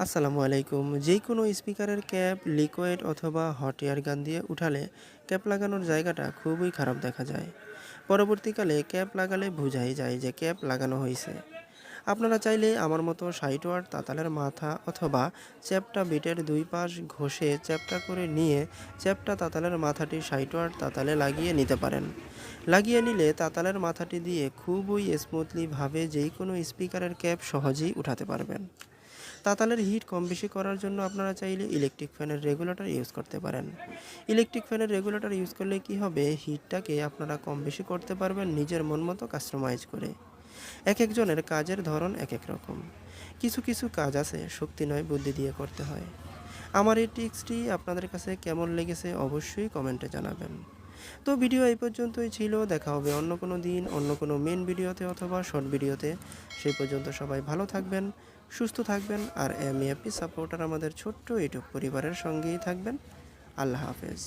আসসালামু আলাইকুম। যেকোনো স্পিকারের ক্যাপ লিকুইড অথবা হট এয়ার গান দিয়ে উঠালে ক্যাপ লাগানোর জায়গাটা খুবই খারাপ দেখা যায়। পরবর্তীকালে ক্যাপ লাগালে বোঝাই যায় যে ক্যাপ লাগানো হয়েছে। আপনারা চাইলে আমার মতো ৬০ ওয়াট তাতালের মাথা অথবা চ্যাপ্টা বিটের দুই পাশ ঘষে চ্যাপ্টা করে নিয়ে চ্যাপ্টা তাতালের মাথাটি ৬০ ওয়াট তাতালে লাগিয়ে নিতে পারেন। লাগিয়ে নিলে তাতালের মাথাটি দিয়ে খুবই স্মুথলি ভাবে যেকোনো স্পিকারের ক্যাপ সহজেই উঠাতে পারবেন। তাতালের হিট কম বেশি করার জন্য আপনারা চাইলে ইলেকট্রিক ফ্যানের রেগুলেটর ইউজ করতে পারেন। ইলেকট্রিক ফ্যানের রেগুলেটর ইউজ করলে কি হবে, হিটটাকে আপনারা কম বেশি করতে পারবেন নিজের মন মতো কাস্টমাইজ করে। এক একজনের কাজের ধরন এক এক রকম। কিছু কিছু কাজ আছে শক্তি নয় বুদ্ধি দিয়ে করতে হয়। আমার এই টিপসটি আপনাদের কাছে কেমন লেগেছে অবশ্যই কমেন্টে জানাবেন। তো ভিডিও এই পর্যন্তই ছিল। দেখা হবে অন্য কোনো দিন অন্য কোনো মেন ভিডিওতে অথবা শর্ট ভিডিওতে। সেই পর্যন্ত সবাই ভালো থাকবেন, সুস্থ থাকবেন আর এমএপি সাপোর্টার আমাদের ছোট্ট ইউটিউব পরিবারের সঙ্গেই থাকবেন। আল্লাহ হাফেজ।